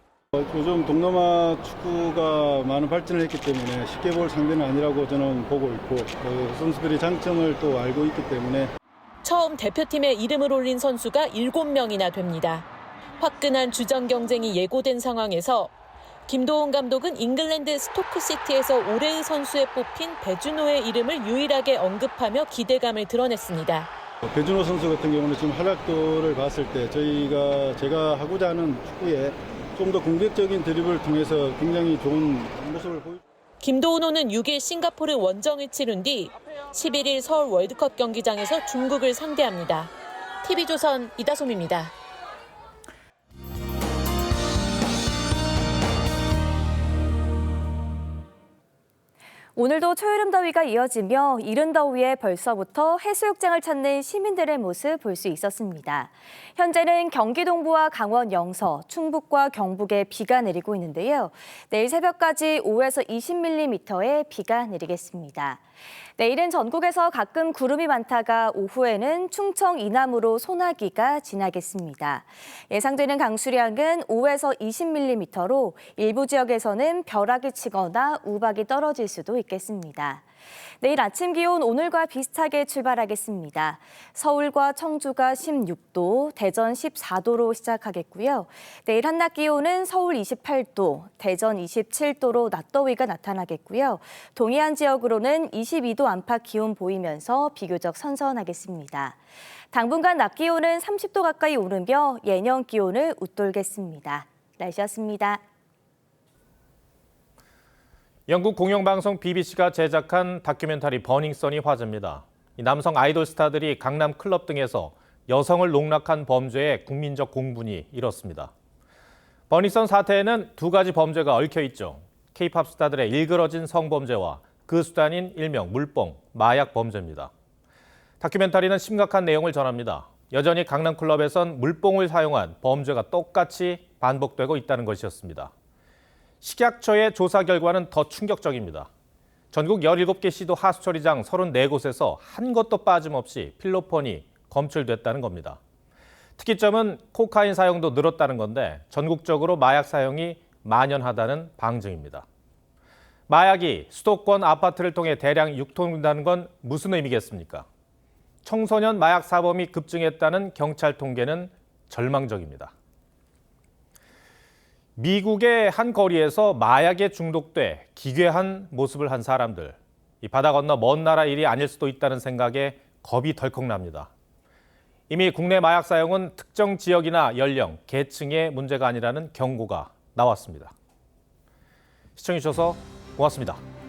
요즘 동남아 축구가 많은 발전을 했기 때문에 쉽게 볼 상대는 아니라고 저는 보고 있고 선수들이 장점을 또 알고 있기 때문에 처음 대표팀에 이름을 올린 선수가 7명이나 됩니다. 화끈한 주전 경쟁이 예고된 상황에서 김도훈 감독은 잉글랜드 스토크시티에서 올해의 선수에 뽑힌 배준호의 이름을 유일하게 언급하며 기대감을 드러냈습니다. 배준호 선수 같은 경우는 지금 활약도를 봤을 때 제가 하고자 하는 축구에 좀 더 공격적인 드리블을 통해서 굉장히 좋은 모습을 보여줍니다. 김도훈호는 6일 싱가포르 원정을 치른 뒤 11일 서울 월드컵 경기장에서 중국을 상대합니다. TV조선 이다솜입니다. 오늘도 초여름 더위가 이어지며 이른 더위에 벌써부터 해수욕장을 찾는 시민들의 모습 볼 수 있었습니다. 현재는 경기 동부와 강원 영서, 충북과 경북에 비가 내리고 있는데요. 내일 새벽까지 5에서 20mm의 비가 내리겠습니다. 내일은 전국에서 가끔 구름이 많다가 오후에는 충청 이남으로 소나기가 지나겠습니다. 예상되는 강수량은 5에서 20mm로 일부 지역에서는 벼락이 치거나 우박이 떨어질 수도 있겠습니다. 내일 아침 기온 오늘과 비슷하게 출발하겠습니다. 서울과 청주가 16도, 대전 14도로 시작하겠고요. 내일 한낮 기온은 서울 28도, 대전 27도로 낮더위가 나타나겠고요. 동해안 지역으로는 22도 안팎 기온 보이면서 비교적 선선하겠습니다. 당분간 낮 기온은 30도 가까이 오르며 예년 기온을 웃돌겠습니다. 날씨였습니다. 영국 공영방송 BBC가 제작한 다큐멘터리 버닝썬이 화제입니다. 이 남성 아이돌 스타들이 강남 클럽 등에서 여성을 농락한 범죄의 국민적 공분이 일었습니다. 버닝썬 사태에는 두 가지 범죄가 얽혀 있죠. K-팝 스타들의 일그러진 성범죄와 그 수단인 일명 물뽕, 마약 범죄입니다. 다큐멘터리는 심각한 내용을 전합니다. 여전히 강남 클럽에선 물뽕을 사용한 범죄가 똑같이 반복되고 있다는 것이었습니다. 식약처의 조사 결과는 더 충격적입니다. 전국 17개 시도 하수처리장 34곳에서 한 곳도 빠짐없이 필로폰이 검출됐다는 겁니다. 특이점은 코카인 사용도 늘었다는 건데 전국적으로 마약 사용이 만연하다는 방증입니다. 마약이 수도권 아파트를 통해 대량 유통된다는 건 무슨 의미겠습니까? 청소년 마약 사범이 급증했다는 경찰 통계는 절망적입니다. 미국의 한 거리에서 마약에 중독돼 기괴한 모습을 한 사람들. 이 바다 건너 먼 나라 일이 아닐 수도 있다는 생각에 겁이 덜컥 납니다. 이미 국내 마약 사용은 특정 지역이나 연령, 계층의 문제가 아니라는 경고가 나왔습니다. 시청해주셔서 고맙습니다.